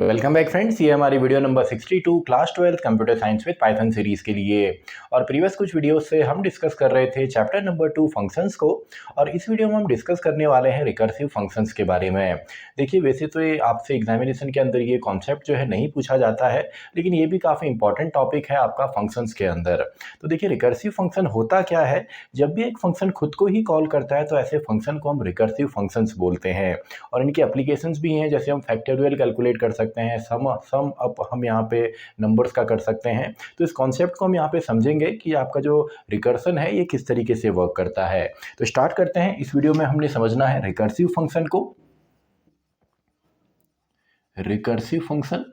Welcome back friends, ये हमारी video number 62 class 12 computer science with Python series के लिए। और प्रीवियस कुछ वीडियोस से हम डिस्कस कर रहे थे चैप्टर नंबर 2 फंक्शंस को। और इस वीडियो में हम डिस्कस करने वाले हैं रिकर्सिव फंक्शंस के बारे में। देखिए, वैसे तो ये आपसे एग्जामिनेशन के अंदर ये कॉन्सेप्ट जो है नहीं पूछा जाता है, लेकिन ये भी काफ़ी इंपॉर्टेंट टॉपिक है आपका फंक्शंस के अंदर। तो देखिए, रिकर्सिव फंक्शन होता क्या है। जब भी एक फंक्शन खुद को ही कॉल करता है तो ऐसे फंक्शन को हम रिकर्सिव फंक्शंस बोलते हैं। और इनके एप्लीकेशंस भी हैं, जैसे हम फैक्टोरियल कैलकुलेट कर सकते हैं, सम अप हम यहाँ पे नंबर्स का कर सकते हैं। तो इस कॉन्सेप्ट को हम यहाँ पे समझेंगे कि आपका जो रिकर्सन है ये किस तरीके से वर्क करता है। तो स्टार्ट करते हैं। इस वीडियो में हमने समझना है रिकर्सिव फंक्शन को। रिकर्सिव फंक्शन,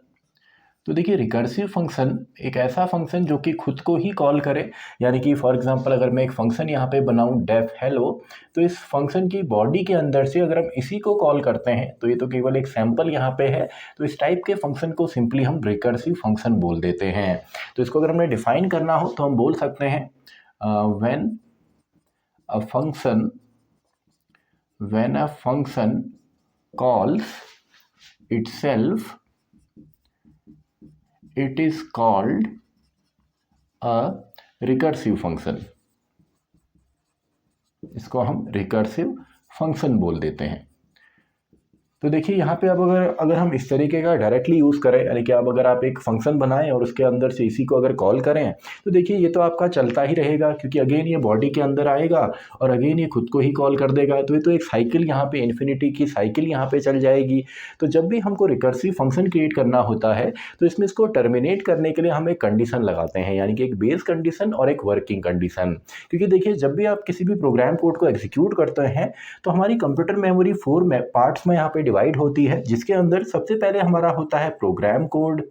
तो देखिए, रिकर्सिव फंक्शन एक ऐसा फंक्शन जो कि खुद को ही कॉल करे। यानी कि फॉर एग्जांपल अगर मैं एक फंक्शन यहाँ पे बनाऊँ डेफ हेलो, तो इस फंक्शन की बॉडी के अंदर से अगर हम इसी को कॉल करते हैं, तो ये तो केवल एक सैंपल यहाँ पे है, तो इस टाइप के फंक्शन को सिंपली हम रिकर्सिव फंक्शन बोल देते हैं। तो इसको अगर हमने डिफाइन करना हो तो हम बोल सकते हैं when a function calls itself it is called a recursive function। इसको हम रिकर्सिव फंक्शन बोल देते हैं। तो देखिए, यहाँ पे अब अगर हम इस तरीके का डायरेक्टली यूज़ करें, यानी कि अब अगर आप एक फंक्शन बनाएं और उसके अंदर से इसी को अगर कॉल करें, तो देखिए ये तो आपका चलता ही रहेगा, क्योंकि अगेन ये बॉडी के अंदर आएगा और अगेन ये खुद को ही कॉल कर देगा। तो ये तो एक साइकिल यहाँ पे, इन्फिनिटी की साइकिल यहाँ पे चल जाएगी। तो जब भी हमको रिकर्सिव फंक्शन क्रिएट करना होता है तो इसमें इसको टर्मिनेट करने के लिए हम एक कंडीशन लगाते हैं, यानी कि एक बेस कंडीशन और एक वर्किंग कंडीशन। क्योंकि देखिए, जब भी आप किसी भी प्रोग्राम कोड को एग्जीक्यूट करते हैं तो हमारी कंप्यूटर मेमोरी 4 पार्ट्स में यहाँ पे डिवाइड होती है, जिसके अंदर सबसे पहले हमारा होता है प्रोग्राम कोड,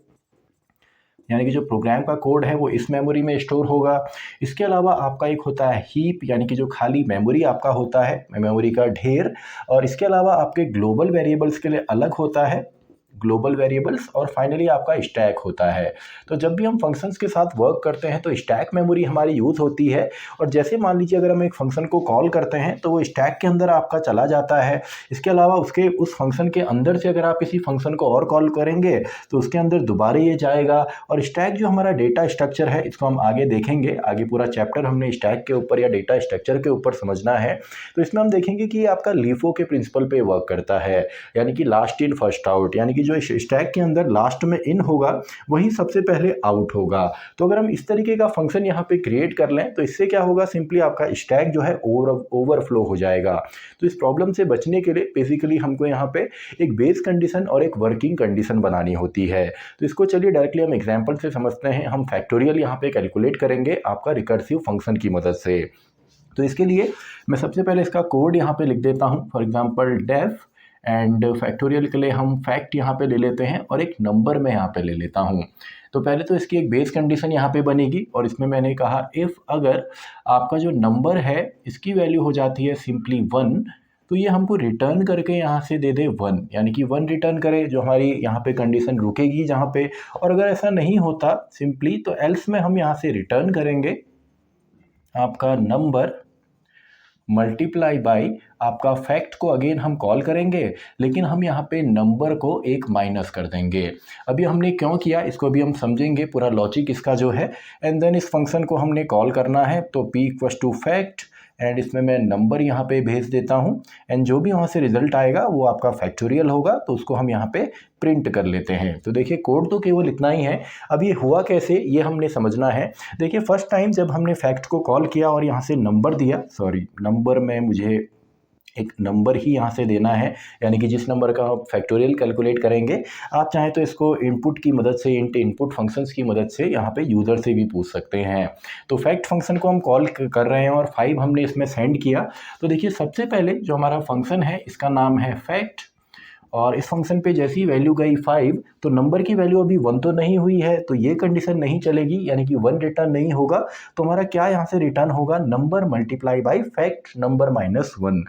यानी कि जो प्रोग्राम का कोड है वो इस मेमोरी में स्टोर होगा। इसके अलावा आपका एक होता है हीप, यानी कि जो खाली मेमोरी आपका होता है, मेमोरी का ढेर। और इसके अलावा आपके ग्लोबल वेरिएबल्स के लिए अलग होता है ग्लोबल वेरिएबल्स, और फाइनली आपका स्टैक होता है। तो जब भी हम फंक्शंस के साथ वर्क करते हैं तो स्टैक मेमोरी हमारी यूज़ होती है। और जैसे मान लीजिए अगर हम एक फंक्शन को कॉल करते हैं तो वो स्टैक के अंदर आपका चला जाता है। इसके अलावा उस फंक्शन के अंदर से अगर आप किसी फंक्शन को और कॉल करेंगे तो उसके अंदर दोबारा ये जाएगा। और स्टैक जो हमारा डेटा स्ट्रक्चर है, इसको हम आगे देखेंगे, आगे पूरा चैप्टर हमने स्टैक के ऊपर या डेटा स्ट्रक्चर के ऊपर समझना है। तो इसमें हम देखेंगे कि आपका लीफो के प्रिंसिपल पे वर्क करता है, यानी कि लास्ट इन फर्स्ट आउट, यानी कि जो स्टैक के अंदर लास्ट में इन होगा वही सबसे पहले आउट होगा। तो अगर हम इस तरीके का फंक्शन यहाँ पे क्रिएट कर लें तो इससे क्या होगा, सिंपली आपका स्टैक जो है ओवरफ्लो हो जाएगा। तो इस प्रॉब्लम से बचने के लिए बेसिकली हमको यहाँ पे एक बेस कंडीशन और एक वर्किंग कंडीशन बनानी होती है। तो इसको चलिए डायरेक्टली हम एग्जाम्पल से समझते हैं। हम फैक्टोरियल यहाँ पे कैलकुलेट करेंगे आपका रिकर्सिव फंक्शन की मदद से। तो इसके लिए मैं सबसे पहले इसका कोड यहाँ पे लिख देता हूँ, for example def, and factorial के लिए हम फैक्ट यहाँ पे ले लेते हैं और एक नंबर में यहाँ पे ले लेता हूँ। तो पहले तो इसकी एक बेस कंडीशन यहाँ पे बनेगी, और इसमें मैंने कहा इफ़ अगर आपका जो नंबर है इसकी वैल्यू हो जाती है सिंपली 1, तो ये हमको रिटर्न करके यहाँ से दे दे 1, यानी कि 1 रिटर्न करे, जो हमारी यहाँ पे कंडीशन रुकेगी जहाँ पे। और अगर ऐसा नहीं होता सिंपली, तो एल्स में हम यहाँ से रिटर्न करेंगे आपका नंबर मल्टीप्लाई बाई आपका फैक्ट को अगेन हम कॉल करेंगे, लेकिन हम यहाँ पे नंबर को एक माइनस कर देंगे। अभी हमने क्यों किया इसको भी हम समझेंगे, पूरा लॉजिक इसका जो है। एंड देन इस फंक्शन को हमने कॉल करना है, तो p equals to fact, and इसमें मैं नंबर यहाँ पे भेज देता हूँ, एंड जो भी वहाँ से रिजल्ट आएगा वो आपका फैक्टोरियल होगा, तो उसको हम यहाँ पे प्रिंट कर लेते हैं। तो देखिए, कोड तो केवल इतना ही है। अब ये हुआ कैसे ये हमने समझना है। देखिए, फर्स्ट टाइम जब हमने फैक्ट को कॉल किया और यहाँ से नंबर दिया, सॉरी नंबर में मुझे एक नंबर ही यहाँ से देना है, यानी कि जिस नंबर का आप फैक्टोरियल कैलकुलेट करेंगे। आप चाहें तो इसको इनपुट की मदद से, इनपुट फंक्शंस की मदद से यहाँ पे यूज़र से भी पूछ सकते हैं। तो फैक्ट फंक्शन को हम कॉल कर रहे हैं और 5 हमने इसमें सेंड किया। तो देखिए, सबसे पहले जो हमारा फंक्शन है इसका नाम है फैक्ट, और इस फंक्शन पे जैसी वैल्यू गई 5, तो नंबर की वैल्यू अभी 1 तो नहीं हुई है, तो ये कंडीशन नहीं चलेगी, यानी कि 1 रिटर्न नहीं होगा। तो हमारा क्या यहाँ से रिटर्न होगा, number multiply by fact number -1।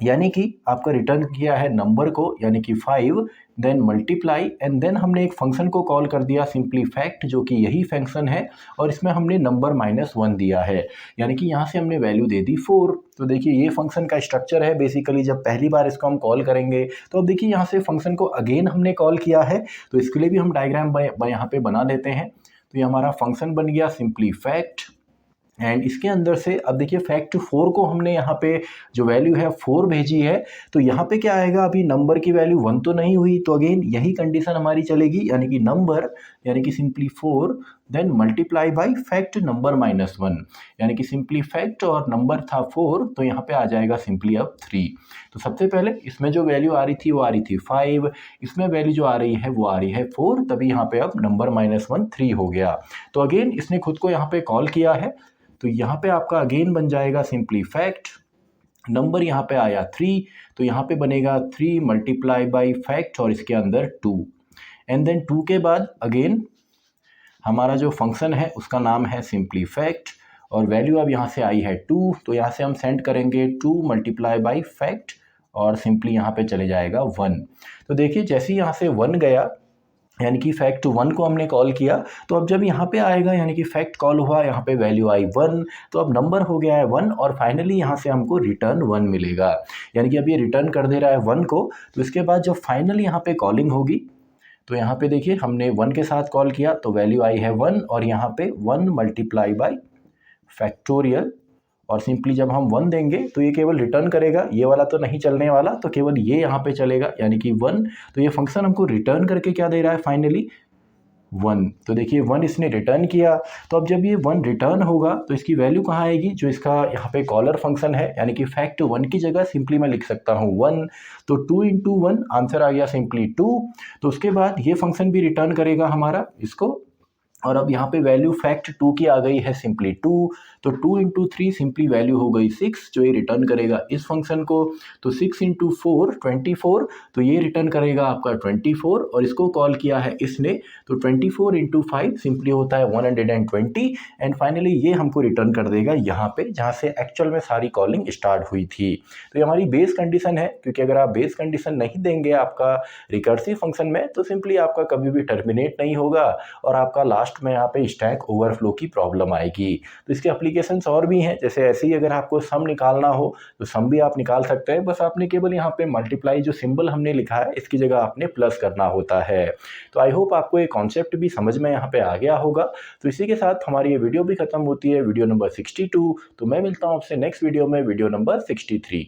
यानी कि आपका रिटर्न किया है नंबर को, यानी कि 5, देन मल्टीप्लाई एंड देन हमने एक फंक्शन को कॉल कर दिया सिंपली फैक्ट, जो कि यही फंक्शन है, और इसमें हमने नंबर -1 दिया है, यानी कि यहाँ से हमने वैल्यू दे दी 4। तो देखिए ये फंक्शन का स्ट्रक्चर है बेसिकली। जब पहली बार इसको हम कॉल करेंगे तो अब देखिए यहाँ से फंक्शन को अगेन हमने कॉल किया है, तो इसके लिए भी हम डायग्राम यहाँ पे बना लेते हैं। तो ये हमारा फंक्शन बन गया सिंपली फैक्ट, एंड इसके अंदर से अब देखिए फैक्ट 4 को हमने यहाँ पे जो वैल्यू है 4 भेजी है, तो यहाँ पे क्या आएगा, अभी नंबर की वैल्यू 1 तो नहीं हुई, तो अगेन यही कंडीशन हमारी चलेगी, यानी कि नंबर, यानी कि simply 4 then multiply by fact number -1, यानी कि सिंपली फैक्ट और नंबर था 4, तो यहाँ पे आ जाएगा सिंपली अब 3। तो सबसे पहले इसमें जो वैल्यू आ रही थी वो आ रही थी 5, इसमें वैल्यू जो आ रही है वो आ रही है 4, तभी यहाँ पे अब नंबर -1 3 हो गया। तो अगेन इसने खुद को यहाँ पे कॉल किया है, तो यहाँ पे आपका अगेन बन जाएगा सिंपली फैक्ट, नंबर यहाँ पे आया 3, तो यहाँ पे बनेगा 3 मल्टीप्लाई बाई फैक्ट और इसके अंदर 2, एंड देन 2 के बाद अगेन हमारा जो फंक्शन है उसका नाम है सिंपली फैक्ट, और वैल्यू अब यहाँ से आई है 2, तो यहाँ से हम सेंड करेंगे 2 मल्टीप्लाई बाई फैक्ट और सिंपली यहाँ पे चले जाएगा 1। तो देखिए जैसे ही यहाँ से 1 गया, यानी कि फैक्ट 1 को हमने कॉल किया, तो अब जब यहाँ पे आएगा यानी कि फैक्ट कॉल हुआ, यहाँ पे वैल्यू आई 1, तो अब नंबर हो गया है 1, और फाइनली यहाँ से हमको रिटर्न 1 मिलेगा, यानी कि अब ये रिटर्न कर दे रहा है 1 को। तो इसके बाद जब फाइनली यहाँ पे कॉलिंग होगी, तो यहाँ पे देखिए हमने 1 के साथ कॉल किया, तो वैल्यू आई है 1, और यहाँ पे 1 मल्टीप्लाई बाई फैक्टोरियल, और सिंपली जब हम 1 देंगे तो ये केवल रिटर्न करेगा, ये वाला तो नहीं चलने वाला, तो केवल ये यहाँ पे चलेगा, यानी कि 1। तो ये फंक्शन हमको रिटर्न करके क्या दे रहा है फाइनली 1। तो देखिए 1 इसने रिटर्न किया, तो अब जब ये 1 रिटर्न होगा तो इसकी वैल्यू कहाँ आएगी, जो इसका यहाँ पे कॉलर फंक्शन है, यानी कि फैक्ट 1 की जगह सिंपली मैं लिख सकता हूँ 1, तो 2 इंटू 1 आंसर आ गया सिंपली 2। तो उसके बाद ये फंक्शन भी रिटर्न करेगा हमारा इसको, और अब यहाँ पे वैल्यू फैक्ट 2 की आ गई है सिंपली 2, तो 2 इंटू 3 सिंपली वैल्यू हो गई 6, जो ये रिटर्न करेगा इस फंक्शन को। तो 6 इंटू 4 24, तो ये रिटर्न करेगा आपका 24, और इसको कॉल किया है इसने, तो 24 इंटू 5 सिंपली होता है 120, एंड फाइनली ये हमको रिटर्न कर देगा यहाँ पे जहाँ से एक्चुअल में सारी कॉलिंग स्टार्ट हुई थी। तो ये हमारी बेस कंडीशन है, क्योंकि अगर आप बेस कंडीशन नहीं देंगे आपका रिकर्सिव फंक्शन में, तो सिंपली आपका कभी भी टर्मिनेट नहीं होगा, और आपका लास्ट में यहाँ पे स्टैक ओवरफ्लो की प्रॉब्लम आएगी। तो इसके एप्लीकेशंस और भी हैं, जैसे ऐसे ही अगर आपको सम निकालना हो तो सम भी आप निकाल सकते हैं, बस आपने केवल यहाँ पे मल्टीप्लाई जो सिंबल हमने लिखा है इसकी जगह आपने प्लस करना होता है। तो आई होप आपको ये कॉन्सेप्ट भी समझ में यहाँ पे आ गया होगा। तो इसी के साथ हमारी ये वीडियो भी खत्म होती है, वीडियो नंबर 62। तो मैं मिलता हूँ आपसे नेक्स्ट वीडियो में, वीडियो नंबर 63।